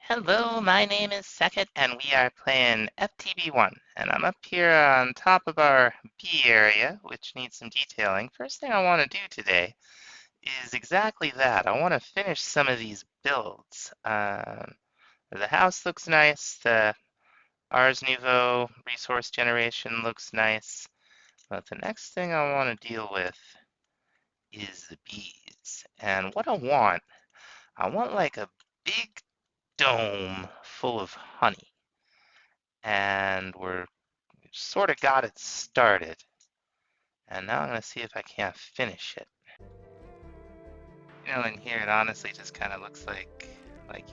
Hello, my name is Sekit, and we are playing FTB One. And I'm up here on top of our bee area, which needs some detailing. First thing I want to do today is exactly that. I want to finish some of these builds. The house looks nice. The Ars Nouveau resource generation looks nice. But the next thing I want to deal with is the bees. And what I want like a big dome full of honey. And we're sort of got it started. And now I'm going to see if I can't finish it. In here it honestly just kind of looks like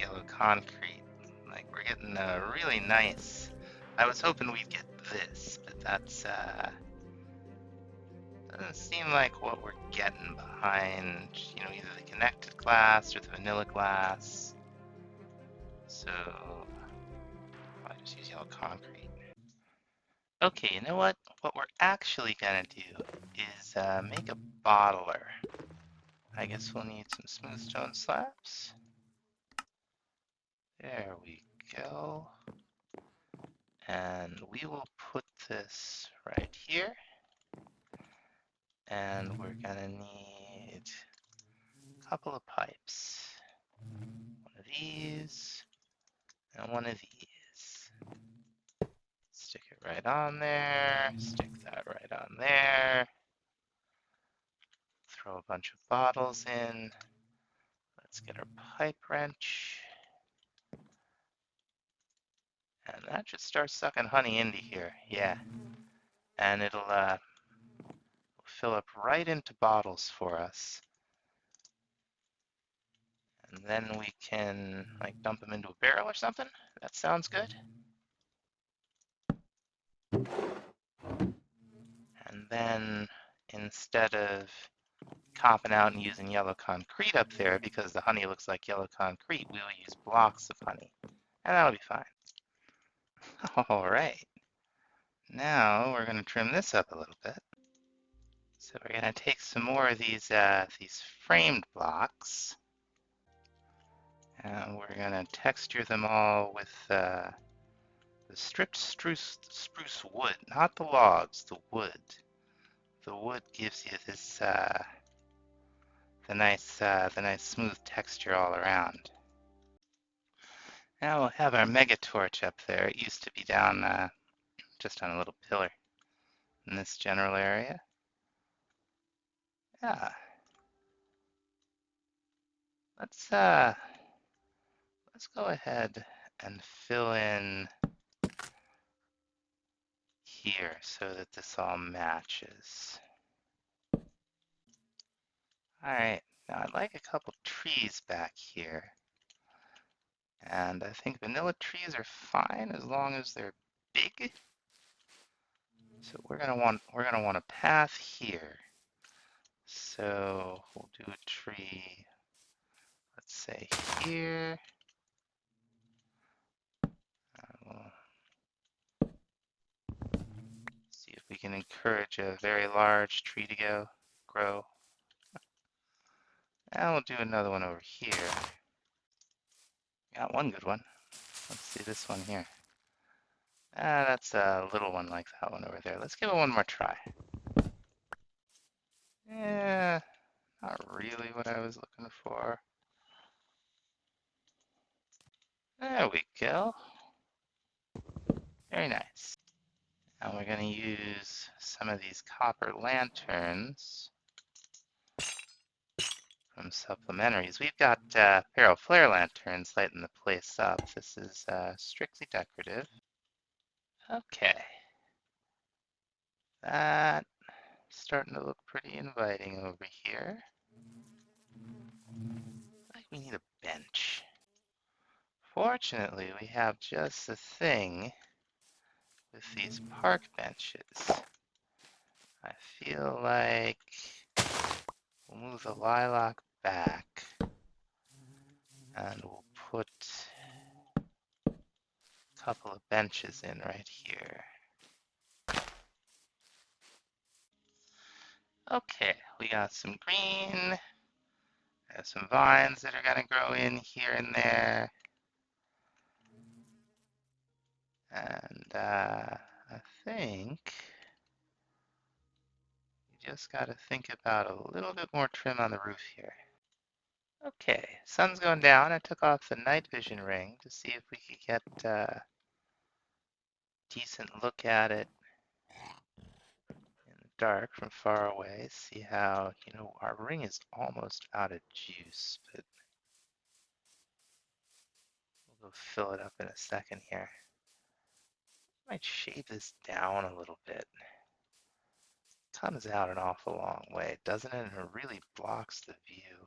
yellow concrete. Like we're getting really nice. I was hoping we'd get this, but that's doesn't seem like what we're getting behind, either the connected glass or the vanilla glass. So I'll just use yellow concrete. Okay, you know what? What we're actually gonna do is make a bottler. I guess we'll need some smooth stone slabs. There we go. And we will put this right here. And we're gonna need a couple of pipes. One of these and one of these. Stick it right on there. Stick that right on there. Throw a bunch of bottles in. Let's get our pipe wrench. And that should start sucking honey into here, yeah. And it'll fill up right into bottles for us. And then we can like dump them into a barrel or something. That sounds good. And then instead of copping out and using yellow concrete up there because the honey looks like yellow concrete, we will use blocks of honey. And that'll be fine. All right. Now we're going to trim this up a little bit. So we're going to take some more of these framed blocks, and we're going to texture them all with the stripped spruce wood, not the logs, the wood. The wood gives you this the nice smooth texture all around. Now we'll have our mega torch up there. It used to be down just on a little pillar in this general area. Yeah. Let's go ahead and fill in here so that this all matches. All right, now I'd like a couple trees back here. And I think vanilla trees are fine as long as they're big. So we're gonna want a path here. So we'll do a tree, let's say here. We'll see if we can encourage a very large tree to grow. And we'll do another one over here. Got one good one. Let's see this one here. That's a little one like that one over there. Let's give it one more try. Yeah, not really what I was looking for. There we go. Very nice. Now we're going to use some of these copper lanterns from supplementaries. We've got Feral Flare lanterns lighting the place up. This is strictly decorative. Okay. That's starting to look pretty inviting over here. Like we need a bench. Fortunately, we have just the thing with these park benches. I feel like we'll move the lilac back and we'll put a couple of benches in right here. Okay, we got some green, some vines that are gonna grow in here and there. And I think you just got to think about a little bit more trim on the roof here. Okay, sun's going down. I took off the night vision ring to see if we could get a decent look at it in the dark from far away. See how, our ring is almost out of juice, but we'll go fill it up in a second here. Might shave this down a little bit. Comes out an awful long way, doesn't it? And it really blocks the view.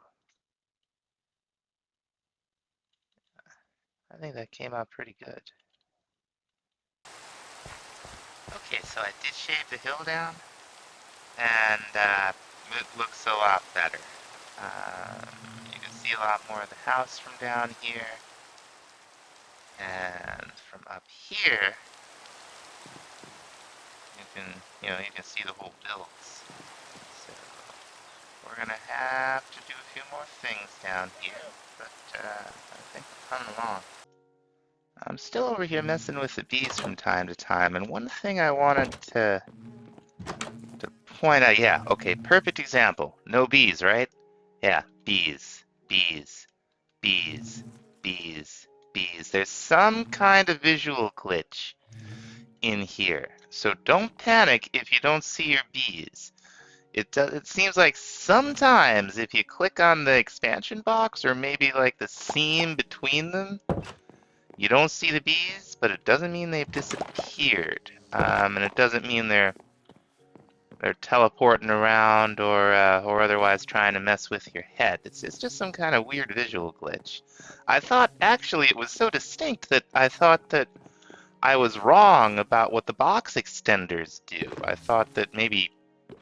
I think that came out pretty good. Okay, so I did shave the hill down, and it looks a lot better. You can see a lot more of the house from down here, and from up here, you can see the whole builds. So we're gonna have to do a few more things down here, but I think we're coming along. I'm still over here messing with the bees from time to time, and one thing I wanted to point out, yeah, okay, perfect example. No bees, right? Yeah, bees, bees, bees, bees, bees. There's some kind of visual glitch in here. So don't panic if you don't see your bees. It seems like sometimes if you click on the expansion box or maybe like the seam between them, you don't see the bees, but it doesn't mean they've disappeared. And it doesn't mean they're teleporting around or otherwise trying to mess with your head. It's just some kind of weird visual glitch. I thought actually it was so distinct that I thought that I was wrong about what the box extenders do. I thought that maybe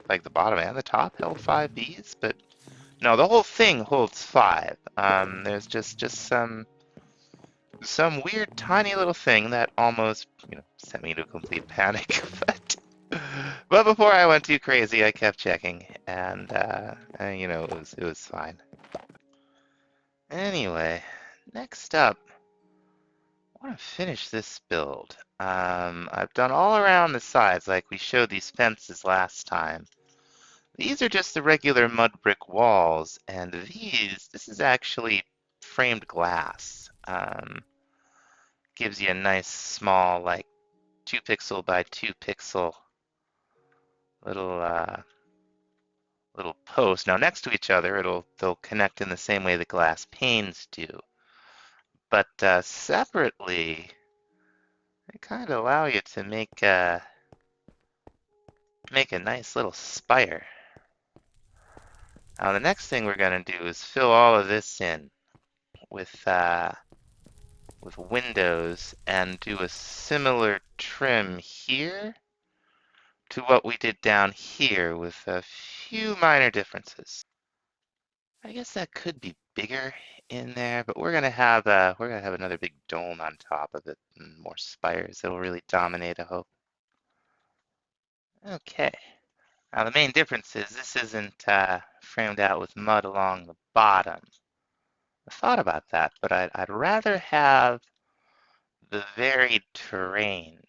like the bottom and the top held 5 bees, but no, the whole thing holds 5. There's just some weird tiny little thing that almost sent me into a complete panic. But before I went too crazy, I kept checking, and it was fine. Anyway, next up, I want to finish this build. I've done all around the sides, like we showed these fences last time. These are just the regular mud brick walls, and this is actually framed glass. Gives you a nice small, like 2 pixel by 2 pixel little little post. Now next to each other, they'll connect in the same way the glass panes do. But separately, they kind of allow you to make a nice little spire. Now the next thing we're gonna do is fill all of this in with windows and do a similar trim here to what we did down here with a few minor differences. I guess that could be bigger in there, but we're gonna have another big dome on top of it and more spires that'll really dominate, I hope. Okay. Now the main difference is this isn't framed out with mud along the bottom. I thought about that, but I'd rather have the varied terrain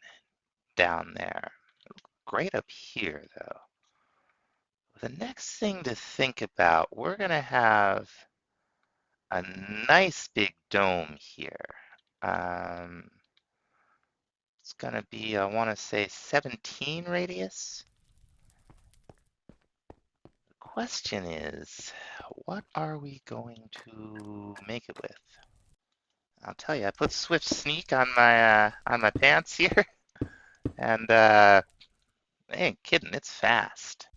down there. Great up here, though. The next thing to think about, we're gonna have a nice big dome here. It's gonna be, I want to say 17 radius. The question is, what are we going to make it with? I'll tell you, I put Swift Sneak on my pants here, and I ain't kidding, it's fast.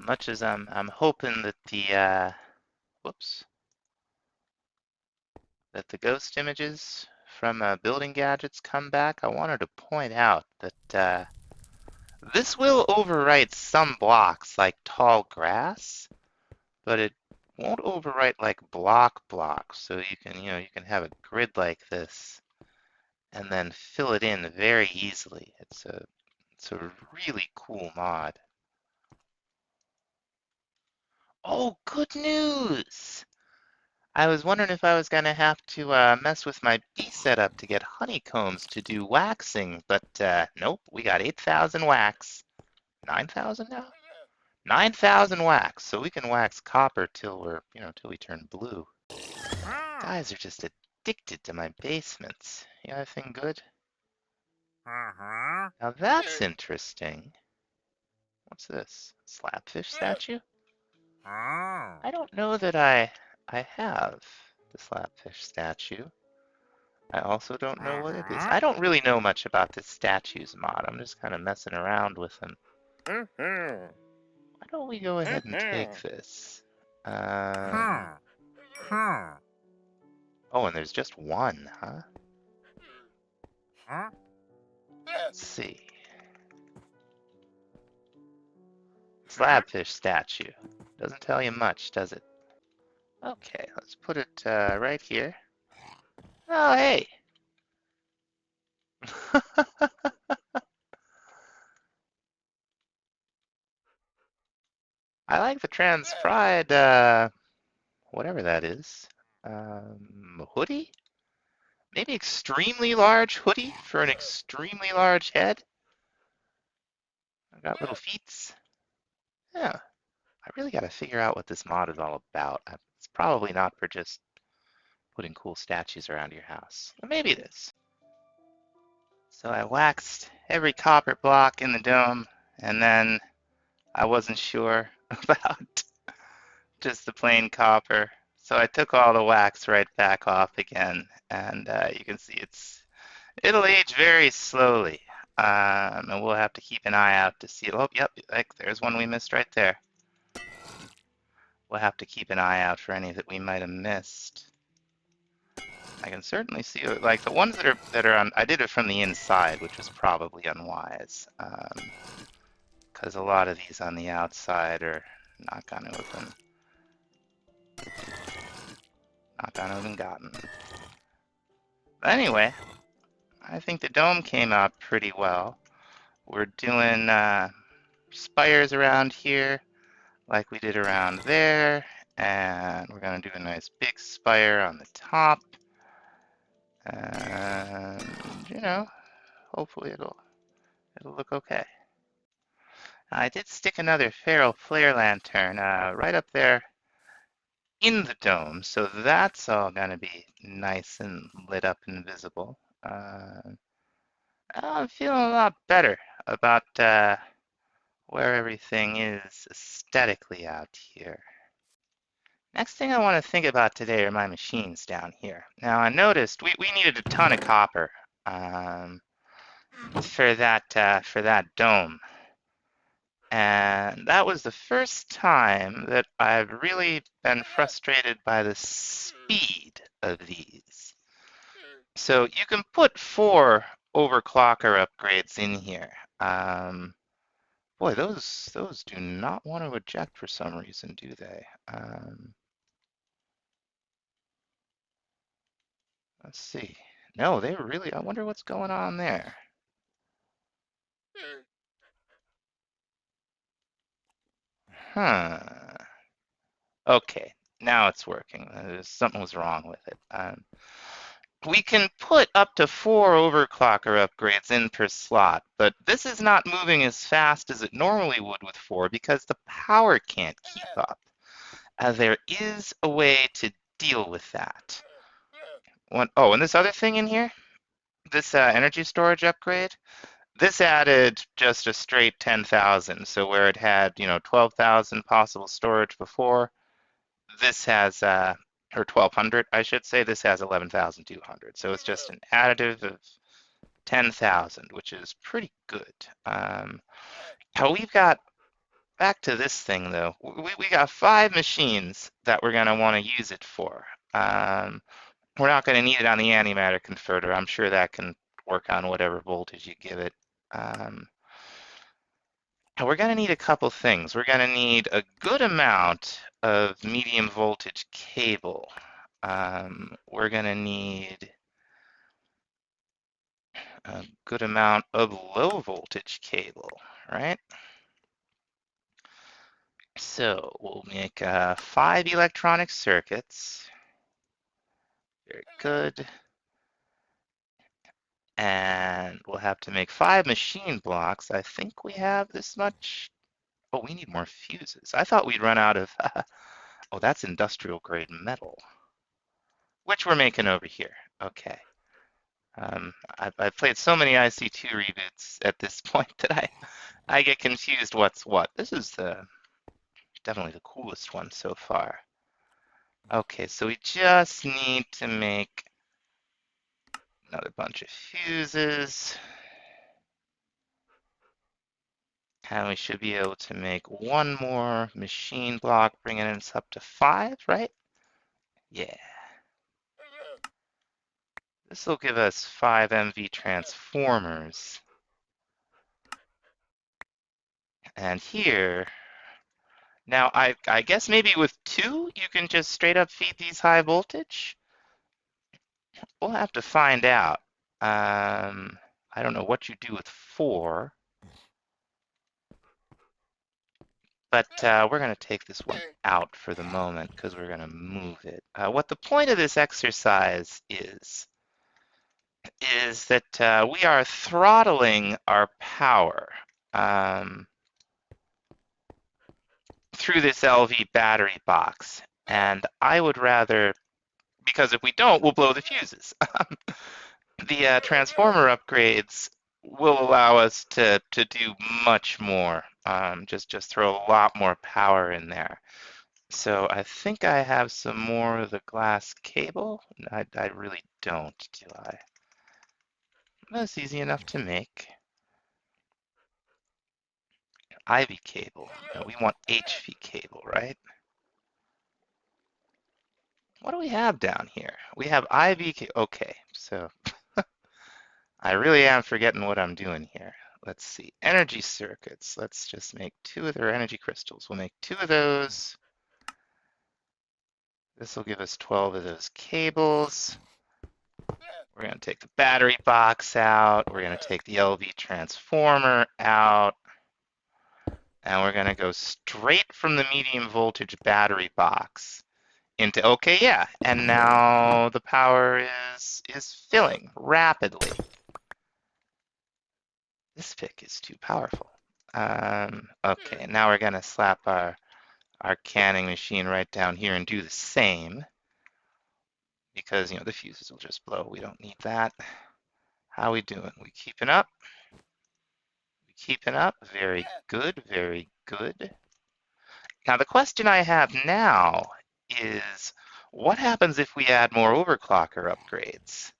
Much as I'm hoping that the that the ghost images from building gadgets come back, I wanted to point out that this will overwrite some blocks like tall grass, but it won't overwrite like blocks. So you can have a grid like this and then fill it in very easily. It's a really cool mod. Oh, good news! I was wondering if I was going to have to mess with my bee setup to get honeycombs to do waxing, but nope, we got 8,000 wax. 9,000 now? 9,000 wax, so we can wax copper till we're, till we turn blue. Guys are just addicted to my basements. You got anything good? Now that's interesting. What's this? Slapfish statue? I don't know that I have the slapfish statue. I also don't know what it is. I don't really know much about this statues mod. I'm just kind of messing around with them. Why don't we go ahead and take this? Oh, and there's just one, huh? Let's see. Slabfish statue. Doesn't tell you much, does it? Okay, let's put it right here. Oh, hey! I like the trans pride, whatever that is. Hoodie? Maybe extremely large hoodie for an extremely large head? I've got little feet. Yeah, I really got to figure out what this mod is all about. It's probably not for just putting cool statues around your house. Or maybe it is. So I waxed every copper block in the dome, and then I wasn't sure about just the plain copper. So I took all the wax right back off again, and you can see it'll age very slowly. And we'll have to keep an eye out to see. Oh, yep, like there's one we missed right there. We'll have to keep an eye out for any that we might have missed. I can certainly see, like the ones that are on. I did it from the inside, which was probably unwise, because a lot of these on the outside are not gonna have been gotten. But anyway, I think the dome came out pretty well. We're doing spires around here, like we did around there, and we're gonna do a nice big spire on the top. And hopefully it'll look okay. I did stick another feral flare lantern right up there in the dome, so that's all gonna be nice and lit up and visible. I'm feeling a lot better about where everything is aesthetically out here. Next thing I want to think about today are my machines down here. Now I noticed we needed a ton of copper for that dome. And that was the first time that I've really been frustrated by the speed of these. So you can put 4 overclocker upgrades in here. Boy, those do not want to eject for some reason, do they? Let's see. No, they really, I wonder what's going on there. Huh. Okay, now it's working. Something was wrong with it. We can put up to 4 overclocker upgrades in per slot, but this is not moving as fast as it normally would with 4 because the power can't keep up. There is a way to deal with that. Oh, and this other thing in here, this energy storage upgrade, this added just a straight 10,000. So where it had, 12,000 possible storage before, this has, or 1,200, I should say, this has 11,200. So it's just an additive of 10,000, which is pretty good. How we've got, back to this thing though, we got 5 machines that we're going to want to use it for. We're not going to need it on the antimatter converter. I'm sure that can work on whatever voltage you give it. We're going to need a couple things. We're going to need a good amount of medium voltage cable. We're going to need a good amount of low voltage cable, right? So we'll make 5 electronic circuits. Very good. And we'll have to make 5 machine blocks. I think we have this much. Oh, we need more fuses. I thought we'd run out of, oh, that's industrial grade metal, which we're making over here. Okay. I've played so many IC2 reboots at this point that I get confused what's what. This is definitely the coolest one so far. Okay, so we just need to make another bunch of fuses. And we should be able to make one more machine block, bringing us up to 5, right? Yeah. This will give us 5 MV transformers. And here, now I guess maybe with 2, you can just straight up feed these high voltage? We'll have to find out. I don't know what you do with 4. But we're going to take this one out for the moment because we're going to move it. What the point of this exercise is that we are throttling our power through this LV battery box. And I would rather, because if we don't, we'll blow the fuses. The transformer upgrades will allow us to do much more. Just throw a lot more power in there. So I think I have some more of the glass cable. I really don't, do I? That's easy enough to make. IV cable. No, we want HV cable, right? What do we have down here? We have IV cable. Okay, so I really am forgetting what I'm doing here. Let's see. Energy circuits. Let's just make 2 of their energy crystals. We'll make 2 of those. This will give us 12 of those cables. We're going to take the battery box out. We're going to take the LV transformer out. And we're going to go straight from the medium voltage battery box into, okay, yeah. And now the power is filling rapidly. This pick is too powerful. Okay, now we're going to slap our canning machine right down here and do the same. Because, you know, the fuses will just blow. We don't need that. How we doing? We keeping up? We keeping up? Very good, very good. Now, the question I have now is, what happens if we add more overclocker upgrades?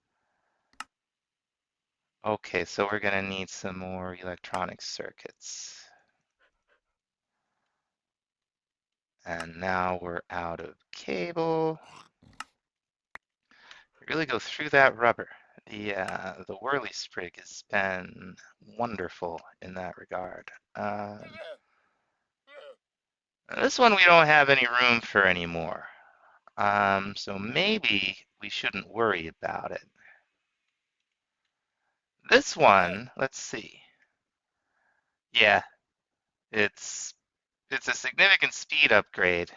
Okay, so we're going to need some more electronic circuits. And now we're out of cable. Really go through that rubber. The whirly sprig has been wonderful in that regard. This one we don't have any room for anymore. So maybe we shouldn't worry about it. This one, let's see. Yeah, it's a significant speed upgrade.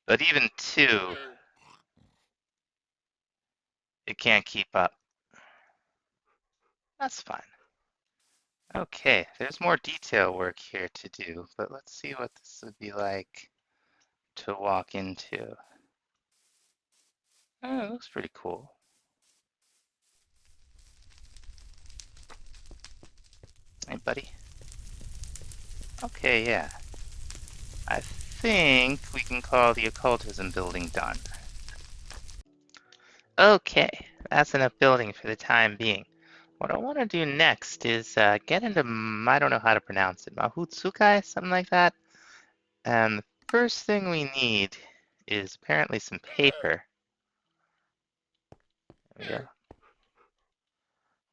But even 2, it can't keep up. That's fine. Okay, there's more detail work here to do, but let's see what this would be like to walk into. Oh, it looks pretty cool. Hey, buddy. Okay, yeah. I think we can call the Occultism Building done. Okay, that's enough building for the time being. What I want to do next is get into, I don't know how to pronounce it, Mahou Tsukai, something like that. And the first thing we need is apparently some paper. There we go.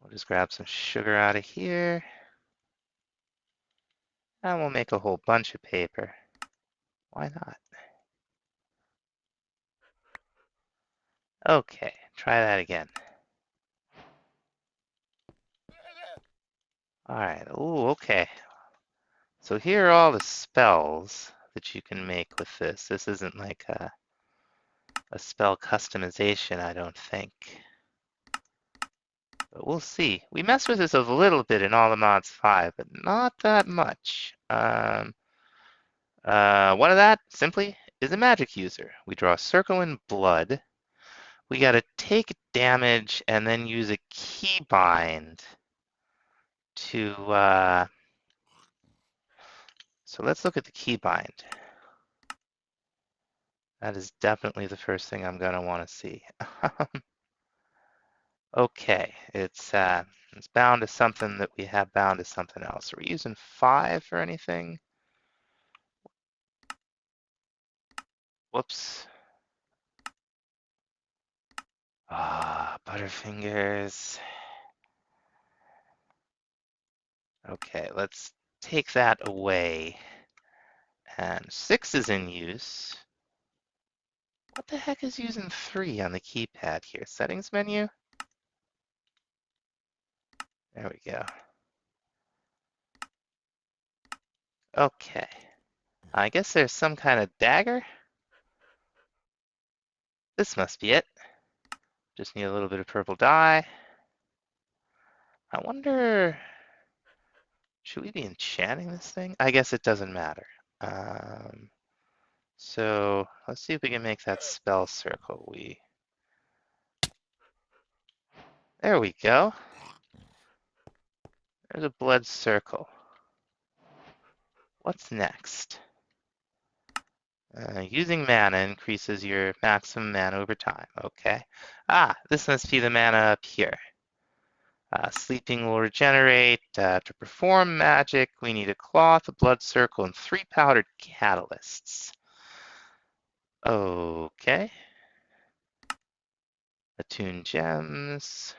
We'll just grab some sugar out of here. And we'll make a whole bunch of paper. Why not? Okay, try that again. Alright, ooh, okay. So here are all the spells that you can make with this. This isn't like a spell customization, I don't think. But we'll see. We messed with this a little bit in All the Mods 5, but not that much. One of that, simply, is a magic user. We draw a circle in blood. We gotta take damage and then use a keybind to, so let's look at the keybind. That is definitely the first thing I'm gonna wanna see. Okay, it's bound to something that we have bound to something else. Are we using 5 for anything? Whoops. Butterfingers. Okay, let's take that away. And 6 is in use. What the heck is using 3 on the keypad here? Settings menu? There we go. Okay. I guess there's some kind of dagger. This must be it. Just need a little bit of purple dye. I wonder, should we be enchanting this thing? I guess it doesn't matter. So let's see if we can make that spell circle. There we go. There's a blood circle. What's next? Using mana increases your maximum mana over time. Okay. This must be the mana up here. Sleeping will regenerate. To perform magic, we need a cloth, a blood circle, and 3 powdered catalysts. Okay. Attuned gems.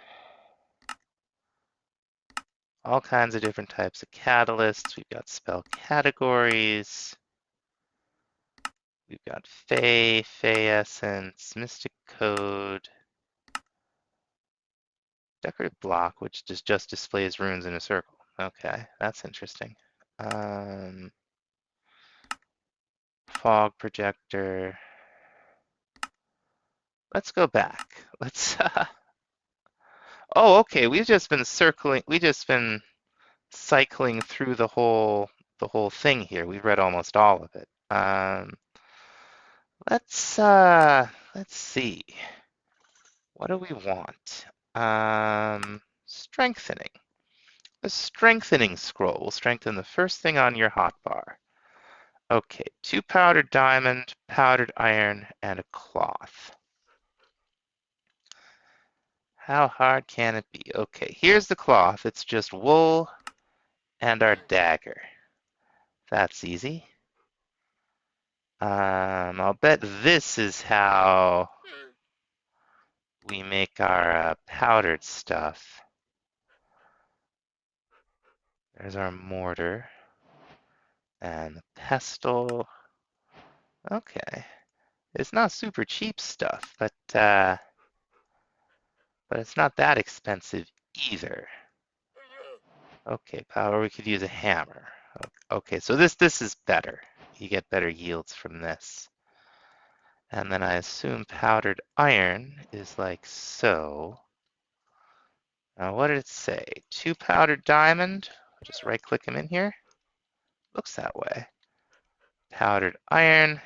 All kinds of different types of catalysts. We've got spell categories. We've got Fey, Fey Essence, Mystic Code, Decorative Block, which just displays runes in a circle. Okay, that's interesting. Fog Projector. Let's go back. Let's. Oh, okay. We've just been cycling through the whole thing here. We've read almost all of it. Let's see. What do we want? Strengthening. A strengthening scroll will strengthen the first thing on your hotbar. Okay, 2 powdered diamond, powdered iron, and a cloth. How hard can it be? Okay, here's the cloth. It's just wool and our dagger. That's easy. I'll bet this is how we make our powdered stuff. There's our mortar and the pestle. Okay, it's not super cheap stuff, but it's not that expensive either. Okay, power. We could use a hammer. Okay, so this is better. You get better yields from this. And then I assume powdered iron is like so. Now, what did it say? 2 powdered diamond. Just right-click them in here. Looks that way. Powdered iron.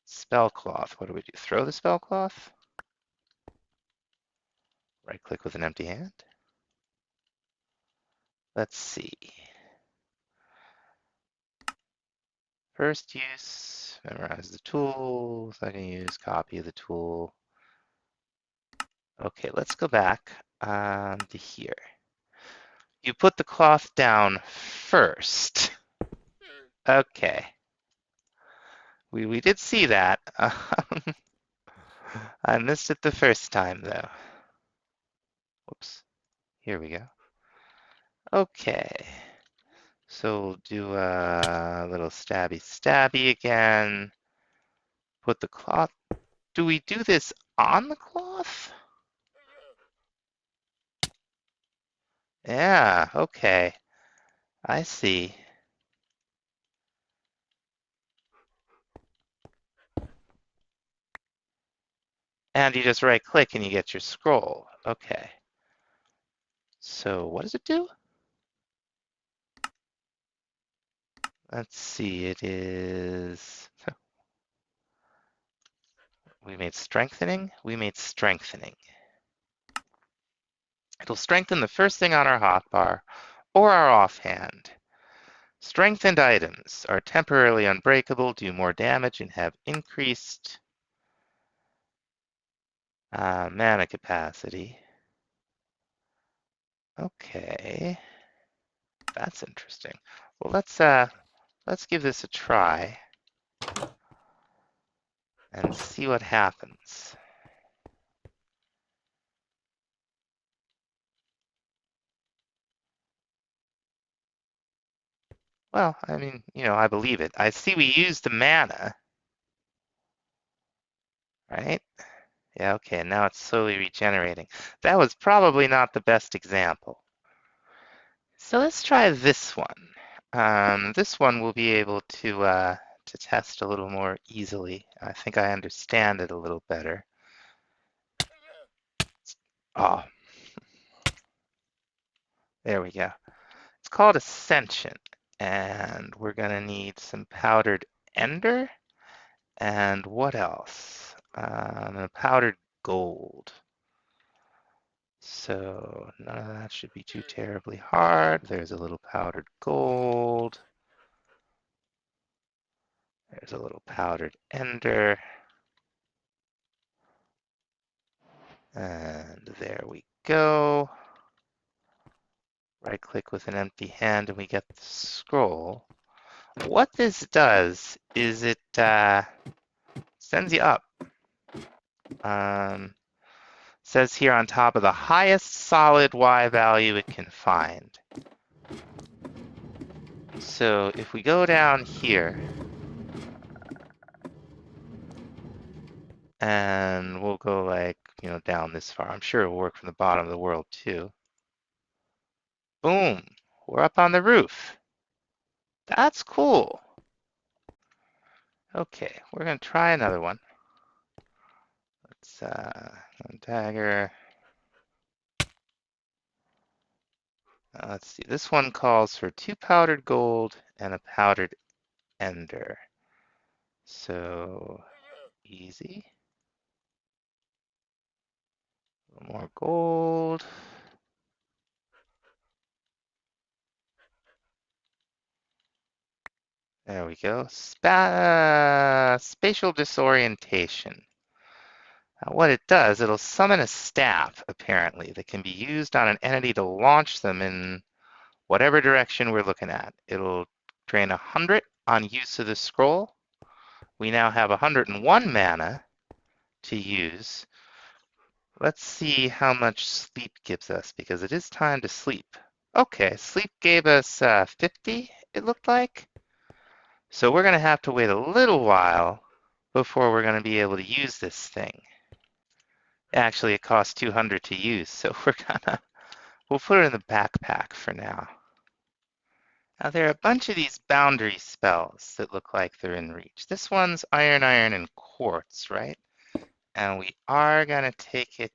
Spell cloth. What do we do? Throw the spell cloth? Right-click with an empty hand. Let's see. First use, memorize the tool. Second use, copy the tool. Okay, let's go back to here. You put the cloth down first. Okay. We did see that. I missed it the first time, though. Whoops. Here we go. Okay. So we'll do a little stabby again. Put the cloth. Do we do this on the cloth? Yeah, okay. I see. And you just right click and you get your scroll. Okay. So what does it do? Let's see, it is, we made strengthening, we made strengthening. It'll strengthen the first thing on our hotbar or our offhand. Strengthened items are temporarily unbreakable, do more damage, and have increased mana capacity. Okay, that's interesting. Well, let's give this a try and see what happens. Well, I mean, I believe it. I see we used the mana, right? Yeah, okay, and now it's slowly regenerating. That was probably not the best example. So let's try this one. This one we'll be able to test a little more easily. I think I understand it a little better. Oh, there we go. It's called Ascension, and we're gonna need some powdered ender, and what else? Powdered gold. So none of that should be too terribly hard. There's a little powdered gold. There's a little powdered ender. And there we go. Right click with an empty hand and we get the scroll. What this does is it sends you up. Says here on top of the highest solid Y value it can find. So if we go down here, and we'll go like, down this far. I'm sure it'll work from the bottom of the world too. Boom, we're up on the roof. That's cool. Okay, we're gonna try another one. Let's Dagger. Let's see, this one calls for 2 powdered gold and a powdered ender. So easy. A little more gold. There we go. Spatial disorientation. What it does, it'll summon a staff, apparently, that can be used on an entity to launch them in whatever direction we're looking at. It'll drain 100 on use of the scroll. We now have 101 mana to use. Let's see how much sleep gives us, because it is time to sleep. Okay, sleep gave us 50, it looked like. So we're going to have to wait a little while before we're going to be able to use this thing. Actually, it costs 200 to use, so we'll put it in the backpack for now. Now there are a bunch of these boundary spells that look like they're in reach. This one's iron, iron, and quartz, right? And we are gonna take it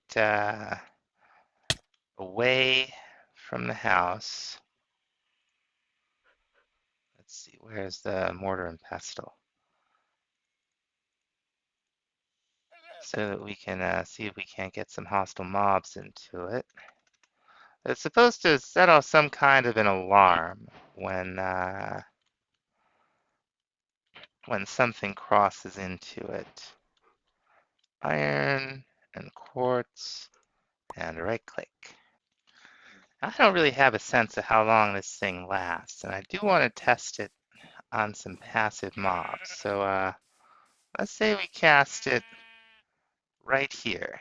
away from the house. Let's see, where's the mortar and pestle? So that we can see if we can't get some hostile mobs into it. It's supposed to set off some kind of an alarm when something crosses into it. Iron and quartz and right click. I don't really have a sense of how long this thing lasts, and I do want to test it on some passive mobs. So let's say we cast it right here.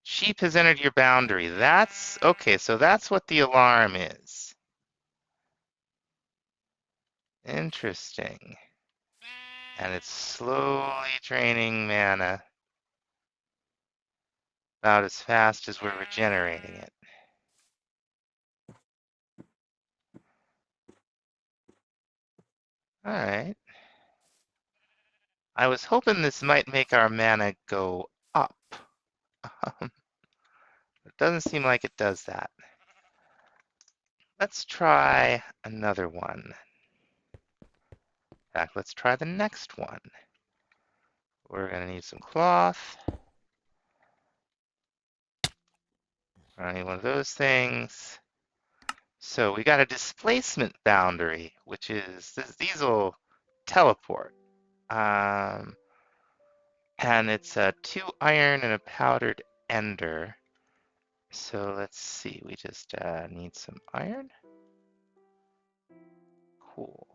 Sheep has entered your boundary. That's okay, so that's what the alarm is. Interesting. And it's slowly draining mana about as fast as we're regenerating it. All right. I was hoping this might make our mana go up. It doesn't seem like it does that. Let's try another one. In fact, let's try the next one. We're going to need some cloth. We're going to need one of those things. So we got a displacement boundary, which is, these will teleport. And it's a 2 iron and a powdered ender. So let's see, we just need some iron. Cool.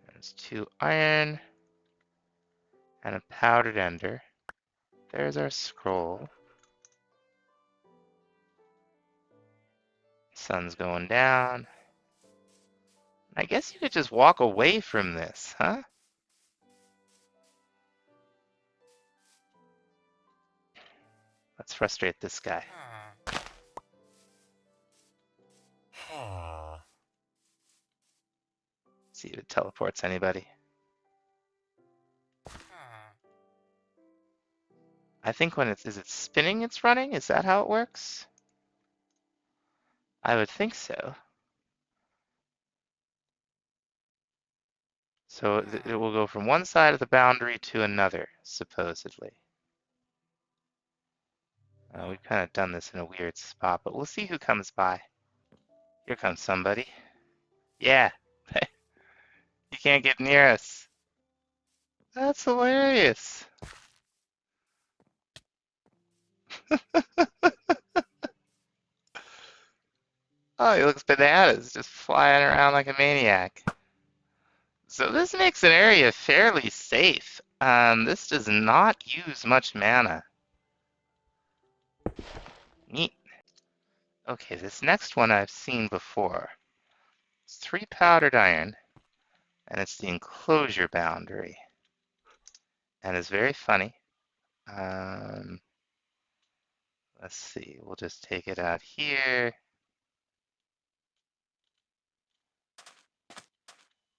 There's 2 iron and a powdered ender. There's our scroll. Sun's going down. I guess you could just walk away from this, huh? Let's frustrate this guy. See if it teleports anybody. I think when is it spinning it's running? Is that how it works? I would think so. So it will go from one side of the boundary to another, supposedly. We've kind of done this in a weird spot, but we'll see who comes by. Here comes somebody. Yeah. You can't get near us. That's hilarious. Oh, he looks bananas, just flying around like a maniac. So this makes an area fairly safe. This does not use much mana. Neat. Okay, this next one I've seen before. It's 3 powdered iron, and it's the Enclosure Boundary. And it's very funny. Let's see, we'll just take it out here.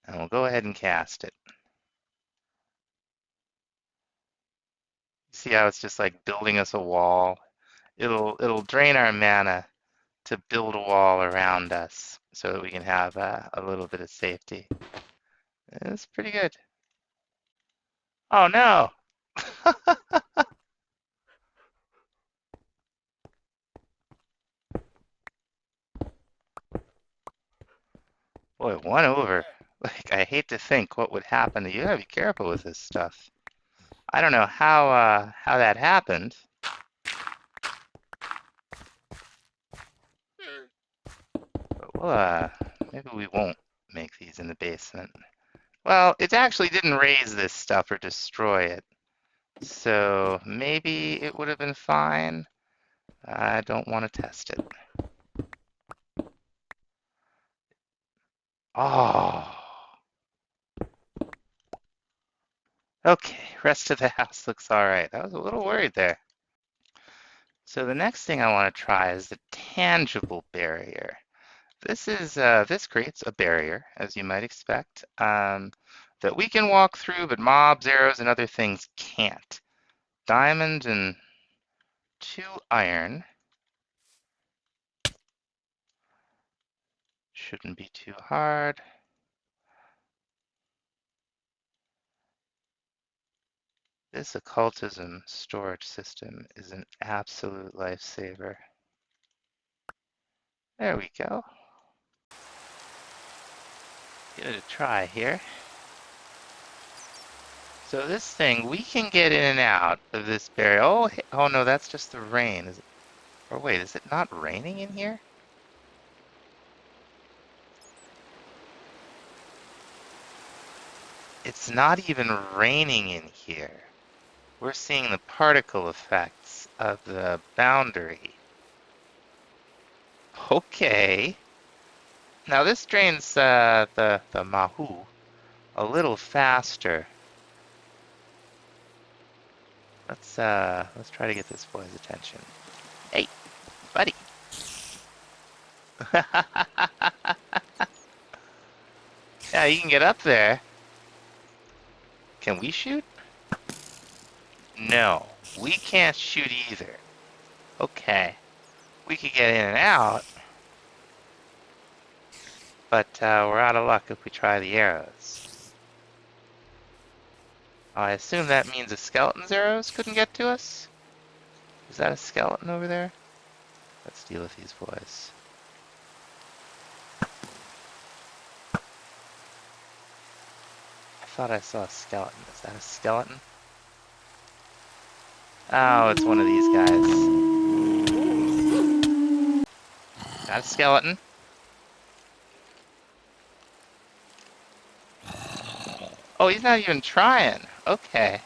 And we'll go ahead and cast it. See how it's just like building us a wall? It'll drain our mana to build a wall around us so that we can have a little bit of safety. It's pretty good. Oh no! Boy, 1 over. Like, I hate to think what would happen to you. You gotta be careful with this stuff. I don't know how that happened. But we'll, maybe we won't make these in the basement. Well, it actually didn't raise this stuff or destroy it. So maybe it would have been fine. I don't want to test it. Oh. Okay, rest of the house looks all right. I was a little worried there. So the next thing I want to try is the tangible barrier. This creates a barrier, as you might expect, that we can walk through, but mobs, arrows, and other things can't. Diamond and 2 iron. Shouldn't be too hard. This occultism storage system is an absolute lifesaver. There we go. Give it a try here. So this thing, we can get in and out of this barrier. Oh no, that's just the rain. Is it? Or wait, is it not raining in here? It's not even raining in here. We're seeing the particle effects of the boundary. Okay. Now this drains the Mahou a little faster. Let's try to get this boy's attention. Hey, buddy. Yeah, you can get up there. Can we shoot? No, we can't shoot either. Okay. We could get in and out, but we're out of luck if we try the arrows. I assume that means the skeleton's arrows couldn't get to us? Is that a skeleton over there? Let's deal with these boys. I thought I saw a skeleton. Is that a skeleton? Oh, it's one of these guys. Got a skeleton. Oh, he's not even trying. Okay.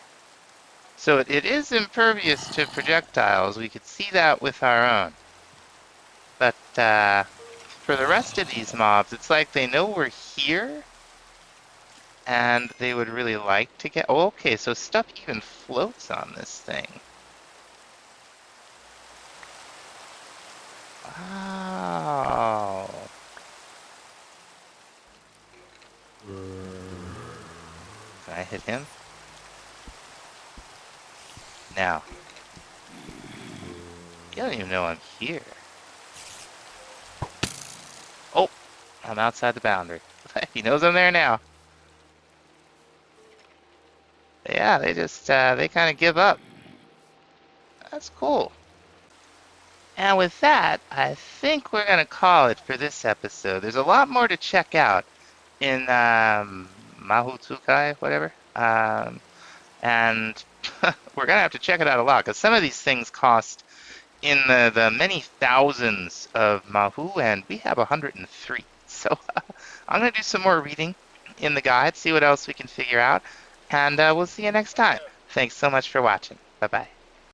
So it is impervious to projectiles. We could see that with our own. But for the rest of these mobs, it's like they know we're here, and they would really like to get... Oh, okay, so stuff even floats on this thing. Wow. Can I hit him? Now. You don't even know I'm here. Oh, I'm outside the boundary. He knows I'm there now. Yeah, they just, they kind of give up. That's cool. And with that, I think we're going to call it for this episode. There's a lot more to check out in Mahou Tsukai, whatever. And we're going to have to check it out a lot, because some of these things cost in the many thousands of Mahou, and we have 103. So I'm going to do some more reading in the guide, see what else we can figure out, and we'll see you next time. Thanks so much for watching. Bye-bye.